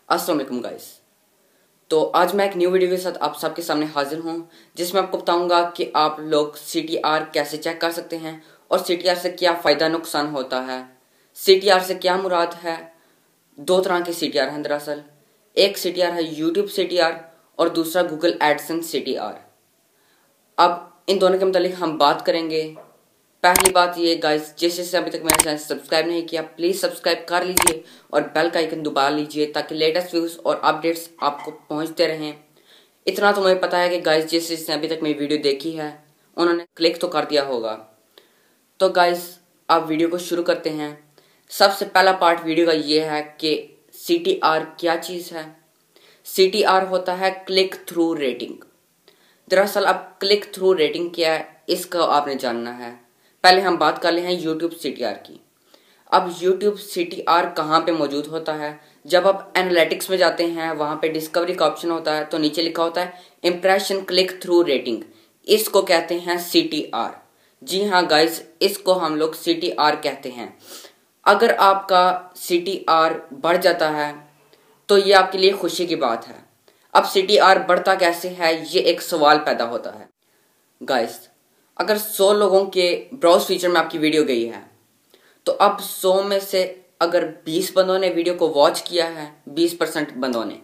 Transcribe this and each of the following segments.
अस्सलाम वालेकुम गाइस। तो आज मैं एक न्यू वीडियो के साथ आप सबके सामने हाजिर हूं, जिसमें आपको बताऊंगा कि आप लोग CTR कैसे चेक कर सकते हैं और CTR से क्या फ़ायदा नुकसान होता है। CTR से क्या मुराद है। दो तरह के CTR हैं दरअसल। एक CTR है YouTube CTR और दूसरा Google AdSense CTR। अब इन दोनों के मुतालिक हम बात करेंगे। पहली बात ये गाइस, जिससे अभी तक मेरा चैनल सब्सक्राइब नहीं किया प्लीज़ सब्सक्राइब कर लीजिए और बेल का आइकन दबा लीजिए ताकि लेटेस्ट व्यूज़ और अपडेट्स आपको पहुंचते रहें। इतना तो मुझे पता है कि गाइस जिसने अभी तक मेरी वीडियो देखी है उन्होंने क्लिक तो कर दिया होगा। तो गाइस आप वीडियो को शुरू करते हैं। सबसे पहला पार्ट वीडियो का ये है कि CTR क्या चीज़ है। CTR होता है क्लिक थ्रू रेटिंग। दरअसल अब क्लिक थ्रू रेटिंग क्या है इसका आपने जानना है। पहले हम बात कर ले हैं YouTube CTR की। अब YouTube CTR कहाँ पे मौजूद होता है। जब आप एनालिटिक्स में जाते हैं वहाँ पे डिस्कवरी का ऑप्शन होता है तो नीचे लिखा होता है इम्प्रेशन क्लिक थ्रू रेटिंग। इसको कहते हैं CTR। जी हाँ गाइस, इसको हम लोग CTR कहते हैं। अगर आपका CTR बढ़ जाता है तो ये आपके लिए खुशी की बात है। अब CTR बढ़ता कैसे है ये एक सवाल पैदा होता है। गाइस अगर 100 लोगों के ब्राउज फीचर में आपकी वीडियो गई है तो अब 100 में से अगर 20 बंदों ने वीडियो को वॉच किया है, 20% बंदों ने,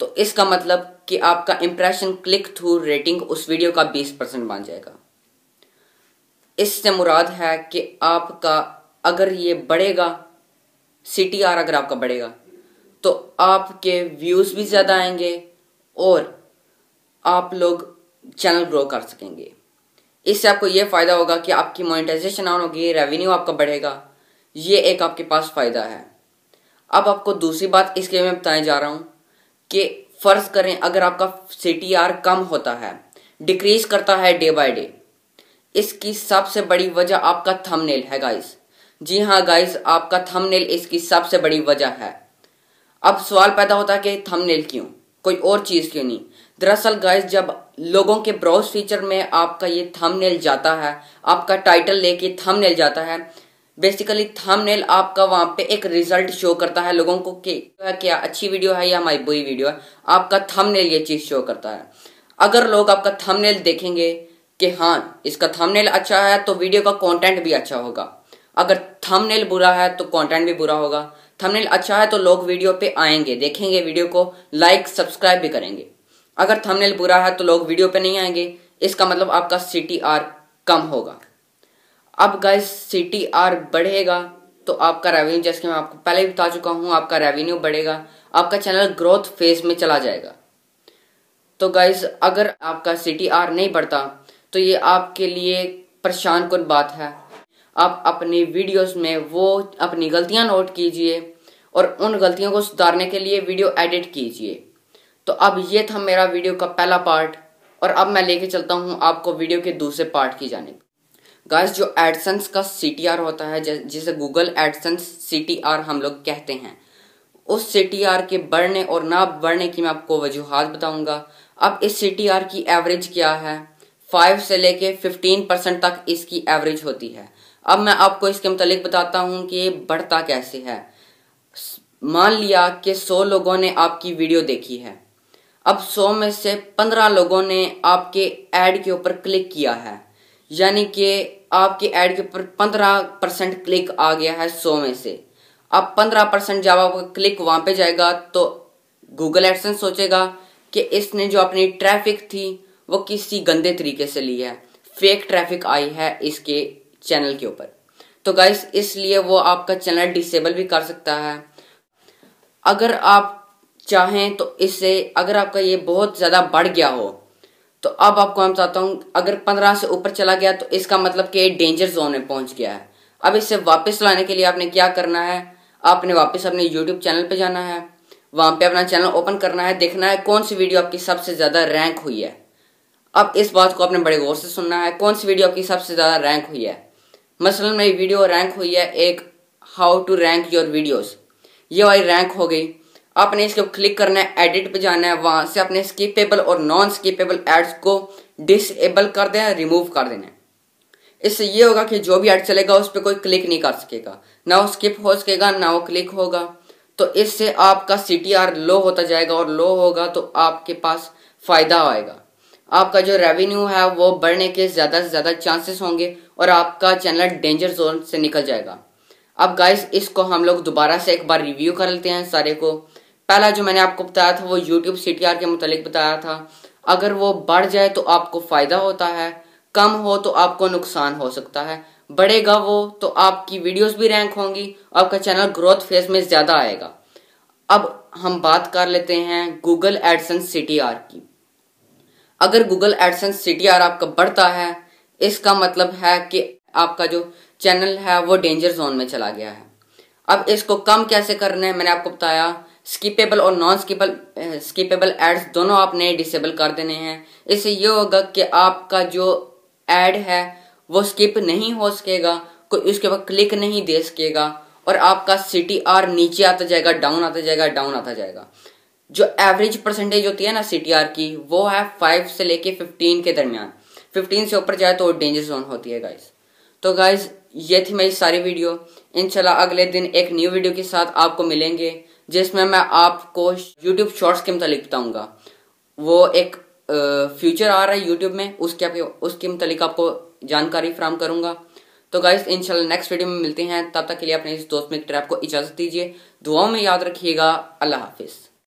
तो इसका मतलब कि आपका इंप्रेशन क्लिक थ्रू रेटिंग उस वीडियो का 20% बन जाएगा। इससे मुराद है कि आपका अगर ये बढ़ेगा, CTR अगर आपका बढ़ेगा तो आपके व्यूज़ भी ज़्यादा आएंगे और आप लोग चैनल ग्रो कर सकेंगे। इससे आपको ये फ़ायदा होगा कि आपकी मोनेटाइजेशन ऑन होगी, रेवेन्यू आपका बढ़ेगा। ये एक आपके पास फ़ायदा है। अब आपको दूसरी बात इसके मैं बताने जा रहा हूँ कि फ़र्ज़ करें अगर आपका CTR कम होता है, डिक्रीज़ करता है डे बाय डे, इसकी सबसे बड़ी वजह आपका थंबनेल है गाइस। जी हाँ गाइस, आपका थंबनेल इसकी सबसे बड़ी वजह है। अब सवाल पैदा होता है कि थंबनेल क्यों, कोई और चीज़ क्यों नहीं। दरअसल गाइस जब लोगों के ब्राउज फीचर में आपका ये थंबनेल जाता है, आपका टाइटल लेके थंबनेल जाता है, बेसिकली थंबनेल आपका वहाँ पे एक रिजल्ट शो करता है लोगों को कि क्या अच्छी वीडियो है या हमारी बुरी वीडियो है। आपका थंबनेल ये चीज़ शो करता है। अगर लोग आपका थंबनेल देखेंगे कि हाँ इसका थंबनेल अच्छा है तो वीडियो का कंटेंट भी अच्छा होगा। अगर थंबनेल बुरा है तो कंटेंट भी बुरा होगा। थंबनेल अच्छा है तो लोग वीडियो पे आएंगे, देखेंगे वीडियो को, लाइक सब्सक्राइब भी करेंगे। अगर थंबनेल बुरा है तो लोग वीडियो पे नहीं आएंगे, इसका मतलब आपका CTR कम होगा। अब गाइस CTR बढ़ेगा तो आपका रेवेन्यू, जैसे कि मैं आपको पहले भी बता चुका हूँ, आपका रेवेन्यू बढ़ेगा, आपका चैनल ग्रोथ फेज में चला जाएगा। तो गाइस अगर आपका CTR नहीं बढ़ता तो ये आपके लिए परेशान कुन बात है। आप अपनी वीडियोस में वो अपनी गलतियां नोट कीजिए और उन गलतियों को सुधारने के लिए वीडियो एडिट कीजिए। तो अब ये था मेरा वीडियो का पहला पार्ट और अब मैं लेके चलता हूँ आपको वीडियो के दूसरे पार्ट की जानिब। गाइस जो एडसेंस का CTR होता है, जिसे गूगल एडसेंस CTR हम लोग कहते हैं, उस CTR के बढ़ने और ना बढ़ने की मैं आपको वजूहात बताऊंगा। अब इस CTR की एवरेज क्या है, 5 से लेके 15% तक इसकी एवरेज होती है। अब मैं आपको इसके मुतालिक बताता हूँ कि ये बढ़ता कैसे है। मान लिया कि 100 लोगों ने आपकी वीडियो देखी है। अब 100 में से 15 लोगों ने आपके ऐड के ऊपर क्लिक किया है, यानी कि आपके ऐड के ऊपर 15% क्लिक आ गया है 100 में से। अब 15% जब आपका क्लिक वहाँ पे जाएगा तो गूगल एडसेंस सोचेगा कि इसने जो अपनी ट्रैफिक थी वो किसी गंदे तरीके से ली है, फेक ट्रैफिक आई है इसके चैनल के ऊपर। तो गाइस इसलिए वो आपका चैनल डिसेबल भी कर सकता है। अगर आप चाहें तो इससे अगर आपका ये बहुत ज़्यादा बढ़ गया हो तो अब आपको मैं बताता हूँ, अगर 15 से ऊपर चला गया तो इसका मतलब कि डेंजर जोन में पहुँच गया है। अब इसे वापस लाने के लिए आपने क्या करना है, आपने वापस अपने YouTube चैनल पे जाना है, वहाँ पे अपना चैनल ओपन करना है, देखना है कौन सी वीडियो आपकी सबसे ज़्यादा रैंक हुई है। अब इस बात को आपने बड़े गौर से सुनना है, कौन सी वीडियो आपकी सबसे ज़्यादा रैंक हुई है। मसलन मेरी वीडियो रैंक हुई है एक how to rank your videos, ये वाली रैंक हो गई। आपने इसके क्लिक करना है, एडिट पे जाना है, वहां से अपने स्किपेबल और नॉन स्किपेबल एड्स को डिसेबल कर देना, रिमूव कर देना है। इससे ये होगा कि जो भी एड चलेगा उस पर कोई क्लिक नहीं कर सकेगा, ना वो स्किप हो सकेगा ना वो क्लिक होगा। तो इससे आपका CTR लो होता जाएगा और लो होगा तो आपके पास फायदा आएगा, आपका जो रेवेन्यू है वो बढ़ने के ज़्यादा से ज़्यादा चांसेस होंगे और आपका चैनल डेंजर जोन से निकल जाएगा। अब गाइस इसको हम लोग दोबारा से एक बार रिव्यू कर लेते हैं सारे को। पहला जो मैंने आपको बताया था वो YouTube CTR के मुतालिक बताया था। अगर वो बढ़ जाए तो आपको फ़ायदा होता है, कम हो तो आपको नुकसान हो सकता है। बढ़ेगा वो तो आपकी वीडियोस भी रैंक होंगी, आपका चैनल ग्रोथ फेज में ज़्यादा आएगा। अब हम बात कर लेते हैं Google AdSense CTR की। अगर Google AdSense CTR आपका बढ़ता है, इसका मतलब है कि आपका जो चैनल है वो डेंजर जोन में चला गया है। अब इसको कम कैसे करना है मैंने आपको बताया। स्किपेबल और नॉन स्किपेबल एड्स दोनों आपने डिसेबल कर देने हैं। इससे ये होगा कि आपका जो एड है वो स्किप नहीं हो सकेगा, कोई उसके बाद क्लिक नहीं दे सकेगा और आपका CTR नीचे आता जाएगा, डाउन आता जाएगा, डाउन आता जाएगा। जो एवरेज परसेंटेज होती है ना CTR की, वो है 5 से लेके 15 के दरमियान। 15 से ऊपर जाए तो डेंजर जोन होती है गाइस। तो गाइस ये थी मेरी सारी वीडियो। इंशाल्लाह अगले दिन एक न्यू वीडियो के साथ आपको मिलेंगे, जिसमें मैं आपको YouTube शॉर्ट्स के मुतालिक बताऊंगा। वो एक फ्यूचर आ रहा है YouTube में, उसके मुतालिक आपको जानकारी फराहम करूंगा। तो गाइस इंशाल्लाह नेक्स्ट वीडियो में मिलते हैं। तब तक के लिए अपने इस दोस्त मित्र को इजाजत दीजिए। दुआओं में याद रखिएगा। अल्लाह हाफिज।